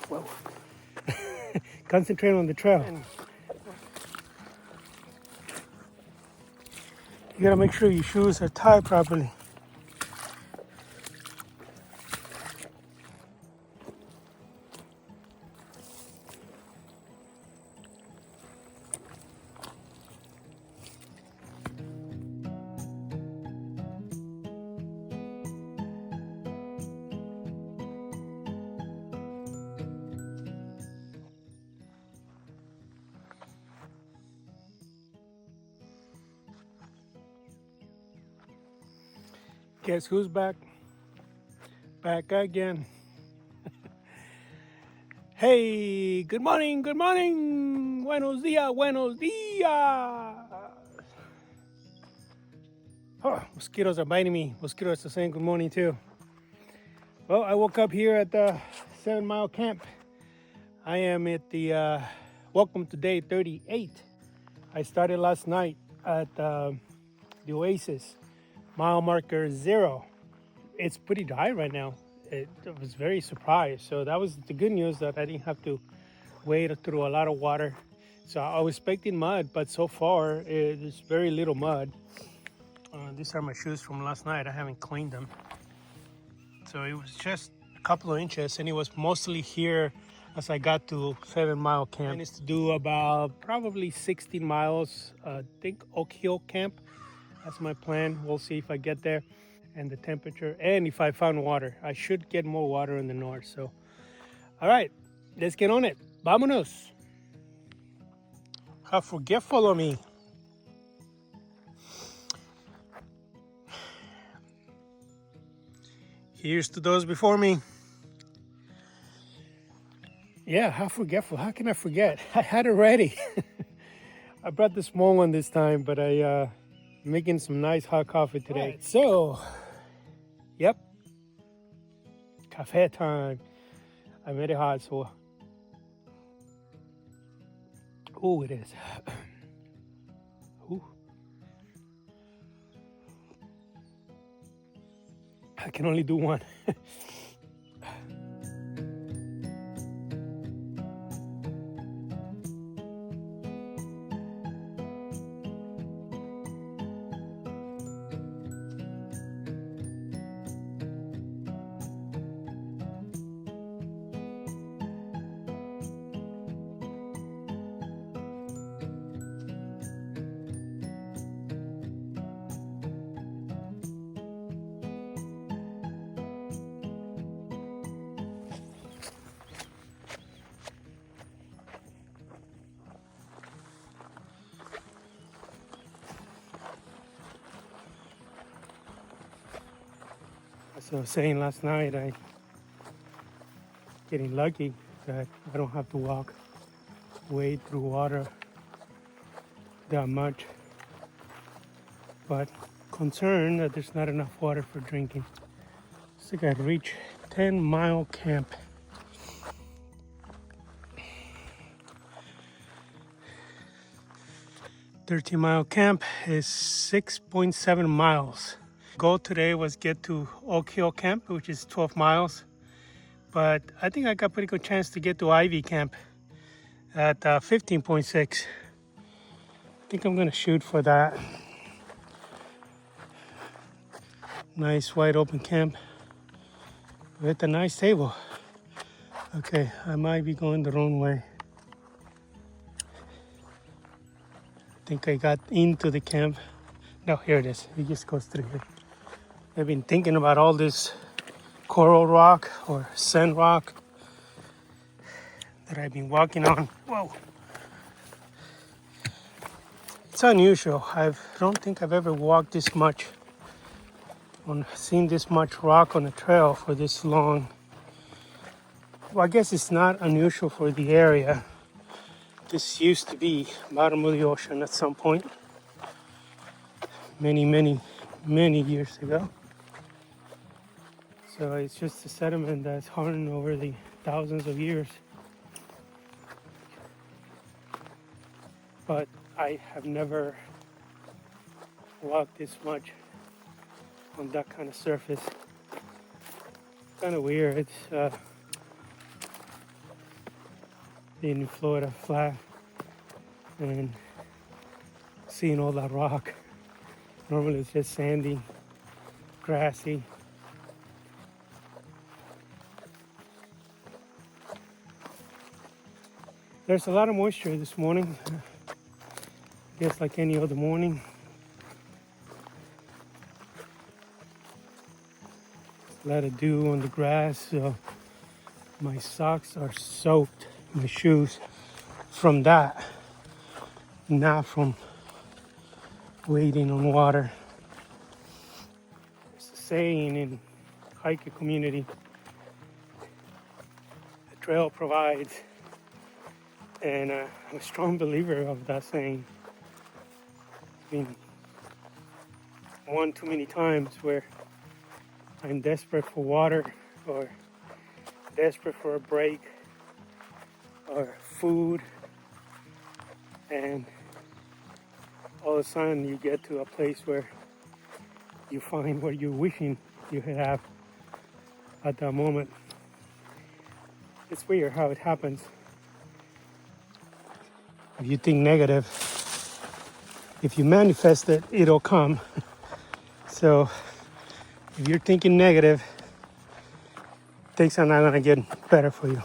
Whoa. Concentrate on the trail. You gotta make sure your shoes are tied properly. Guess who's back? Back again. Hey, good morning, good morning. Buenos dias, buenos dias. Oh, mosquitoes are biting me. Mosquitoes are saying good morning too. Well, I woke up here at the 7 Mile Camp. I am at the, welcome to day 38. I started last night at the Oasis, mile marker 0. It's pretty dry right now. I was very surprised. So that was the good news, that I didn't have to wade through a lot of water. So I was expecting mud, but so far there's very little mud. These are my shoes from last night. I haven't cleaned them. So it was just a couple of inches, and it was mostly here as I got to 7 Mile Camp. And it's to do about probably 16 miles. I think Oak Hill Camp. That's my plan. We'll see if I get there, and the temperature, and if I found water. I should get more water in the north. So, all right, let's get on it. Vámonos. How forgetful of me. Here's to those before me. Yeah, how forgetful. How can I forget? I had it ready. I brought the small one this time, but I'm making some nice hot coffee today. Right, so, yep, cafe time. I made it hot, so. Oh, it is. Ooh. I can only do one. As I was saying last night, I'm getting lucky that I don't have to wade through water that much, but concerned that there's not enough water for drinking. I think I'd reach 10 Mile Camp. $13 Mile Camp is 6.7 miles. Goal today was get to Oak Hill Camp, which is 12 miles. But I think I got a pretty good chance to get to Ivy Camp at 15.6. I think I'm gonna shoot for that. Nice wide open camp with a nice table. Okay, I might be going the wrong way. I think I got into the camp. No, here it is. It just goes through here. I've been thinking about all this coral rock or sand rock that I've been walking on. Whoa. It's unusual. I don't think I've ever walked this much, seen this much rock on a trail for this long. Well, I guess it's not unusual for the area. This used to be bottom of the ocean at some point, many years ago. So it's just a sediment that's hardened over the thousands of years. But I have never walked this much on that kind of surface. Kind of weird. It's being in Florida flat and seeing all that rock. Normally it's just sandy, grassy. There's a lot of moisture this morning, just like any other morning. A lot of dew on the grass, so my socks are soaked, my shoes, from that, not from wading on water. There's a saying in hiking community, the trail provides, and I'm a strong believer of that saying. It's been one too many times where I'm desperate for water or desperate for a break or food, and all of a sudden you get to a place where you find what you're wishing you could have at that moment. It's weird how it happens. If you think negative, if you manifest it, it'll come. So if you're thinking negative, things are not gonna get better for you.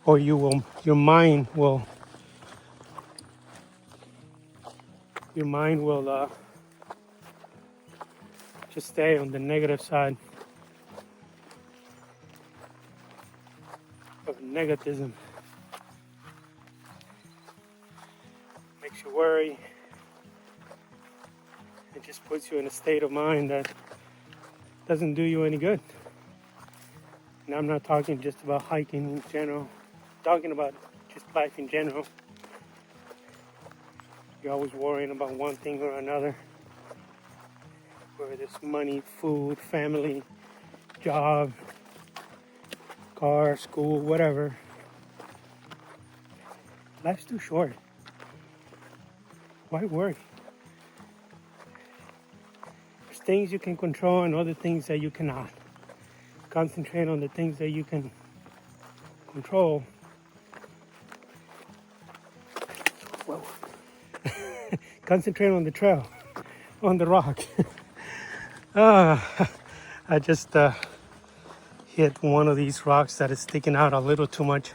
Or your mind will just stay on the negative side of negativism. Makes you worry. It just puts you in a state of mind that doesn't do you any good. And I'm not talking just about hiking in general. I'm talking about just life in general. You're always worrying about one thing or another. Whether it's money, food, family, job, car, school, whatever. Life's too short. Why worry? There's things you can control and other things that you cannot. Concentrate on the things that you can control. Whoa. Concentrate on the trail, on the rock. I just hit one of these rocks that is sticking out a little too much.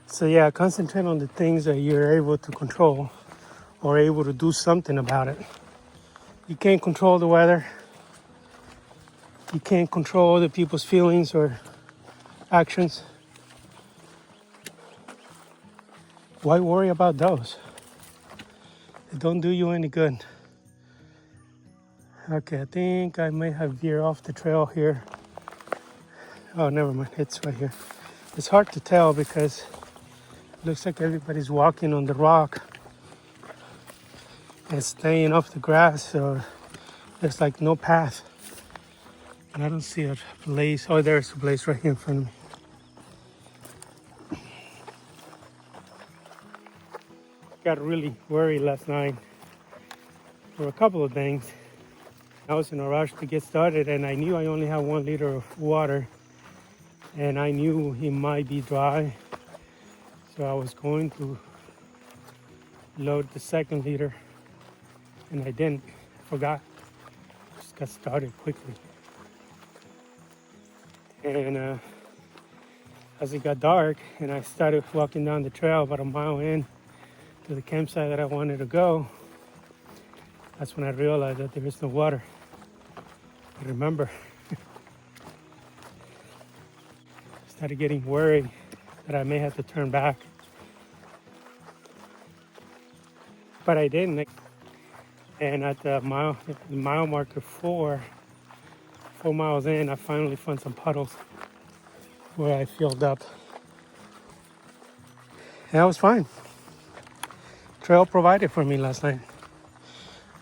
So yeah, concentrate on the things that you're able to control or able to do something about it. You can't control the weather. You can't control other people's feelings or actions. Why worry about those? They don't do you any good. Okay, I think I may have veered off the trail here. Oh, never mind, it's right here. It's hard to tell because it looks like everybody's walking on the rock and staying off the grass, so there's like no path. And I don't see a place. Oh, there's a place right here in front of me. Got really worried last night for a couple of things. I was in a rush to get started, and I knew I only had 1 liter of water, and I knew it might be dry, so I was going to load the 2nd liter, and I didn't. I forgot. Just got started quickly. And as it got dark and I started walking down the trail about a mile in to the campsite that I wanted to go, that's when I realized that there is no water. I remember. Started getting worried that I may have to turn back. But I didn't. And at the mile marker 4 miles in, I finally found some puddles where I filled up. And I was fine. Trail provided for me last night.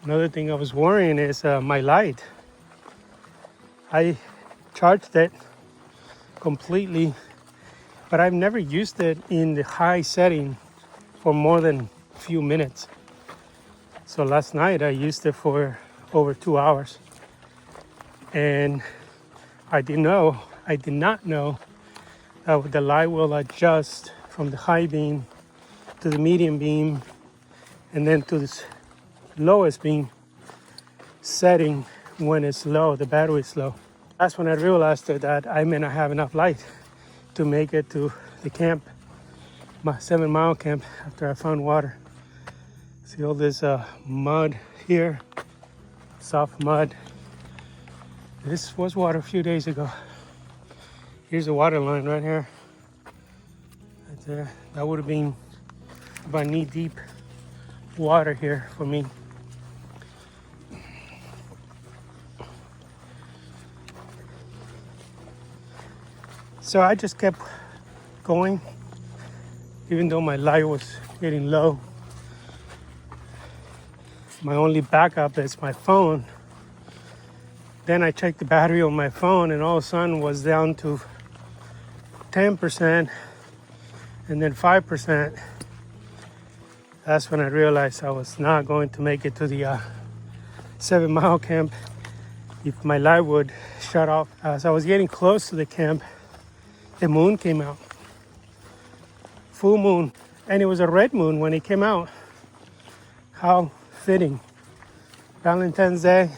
Another thing I was worrying is my light. I charged it completely, but I've never used it in the high setting for more than a few minutes. So last night I used it for over 2 hours. And I didn't know I did not know that the light will adjust from the high beam to the medium beam and then to this lowest beam setting when it's low, the battery is low. That's when I realized that I may not have enough light to make it to the camp, my 7 mile camp, after I found water. See all this mud here, soft mud. This was water a few days ago. Here's the water line right here. Right there. That would have been about knee deep water here for me. So I just kept going, even though my light was getting low. My only backup is my phone. Then I checked the battery on my phone, and all of a sudden was down to 10% and then 5%. That's when I realized I was not going to make it to the 7 mile camp if my light would shut off. As I was getting close to the camp, the moon came out. Full moon. And it was a red moon when it came out. How fitting. Valentine's Day,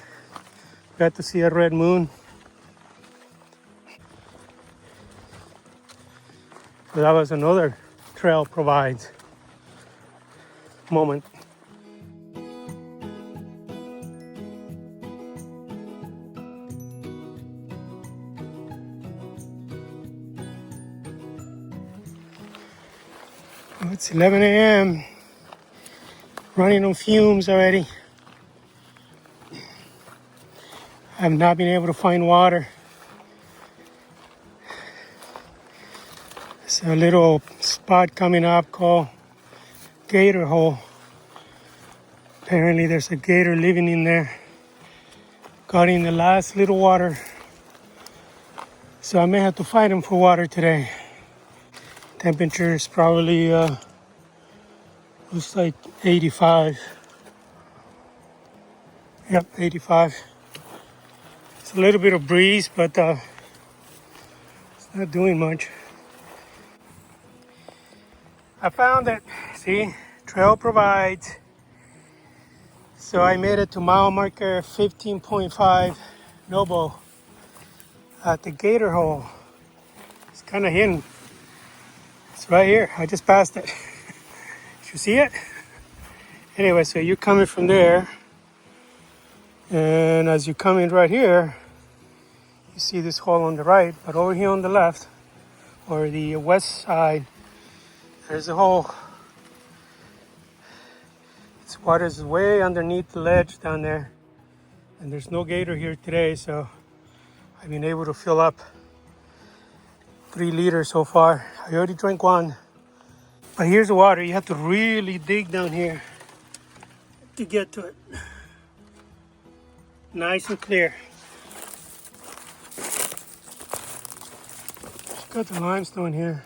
got to see a red moon. So that was another trail provides moment. Oh, it's 11 a.m. Running on fumes already. I've not been able to find water. There's a little spot coming up called Gator Hole. Apparently there's a gator living in there, cutting the last little water. So I may have to fight him for water today. Temperature is probably, looks like 85. Yep, 85. It's a little bit of breeze, but it's not doing much. I found it. See, trail provides. So I made it to mile marker 15.5 Noble at the Gator Hole. It's kind of hidden. It's right here. I just passed it. You see it? Anyway, so you're coming from there. And as you're coming right here, you see this hole on the right. But over here on the left, or the west side, there's a hole. Its water is way underneath the ledge down there. And there's no gator here today, so I've been able to fill up 3 liters so far. I already drank 1. But here's the water. You have to really dig down here to get to it. Nice and clear. Got the limestone here.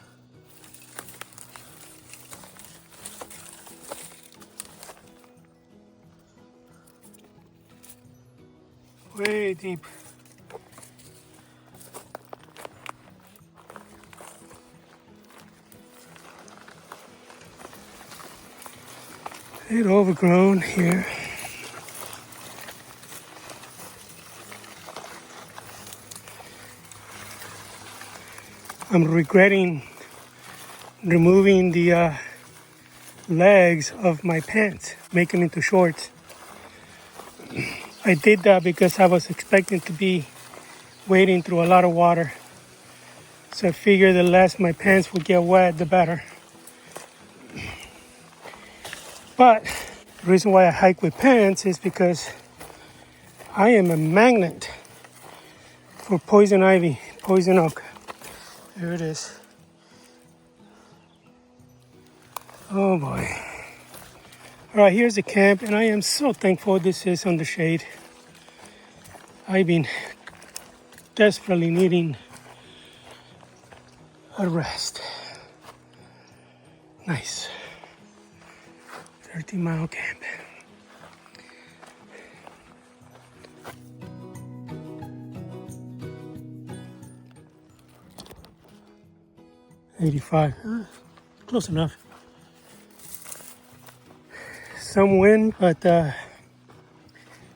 Way deep. A bit overgrown here. I'm regretting removing the legs of my pants, making it into shorts. I did that because I was expecting to be wading through a lot of water. So I figured the less my pants would get wet, the better. But the reason why I hike with pants is because I am a magnet for poison ivy, poison oak. There it is. Oh boy. All right, here's the camp, and I am so thankful this is on the shade. I've been desperately needing a rest. Nice. 13-mile camp. 85. Close enough. Some wind, but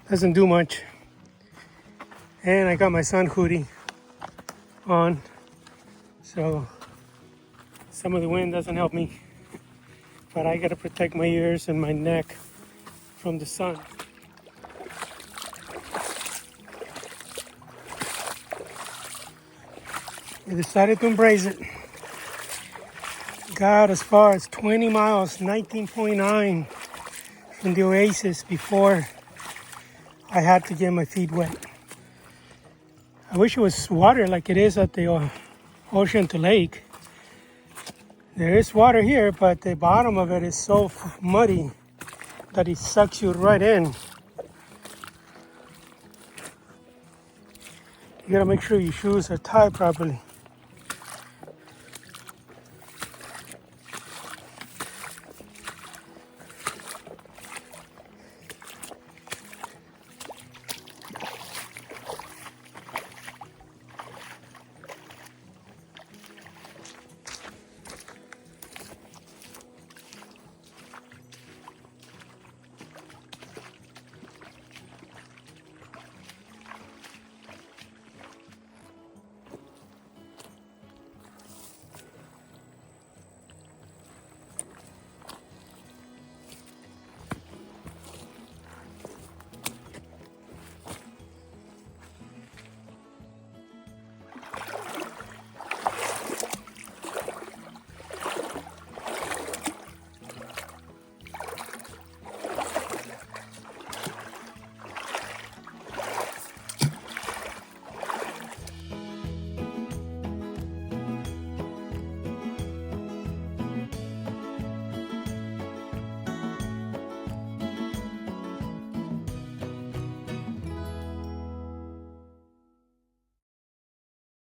doesn't do much. And I got my sun hoodie on, so some of the wind doesn't help me. But I gotta protect my ears and my neck from the sun. I decided to embrace it. Got as far as 20 miles, 19.9 from the oasis before I had to get my feet wet. I wish it was water like it is at the ocean to lake. There is water here, but the bottom of it is so muddy that it sucks you right in. You gotta make sure your shoes are tied properly.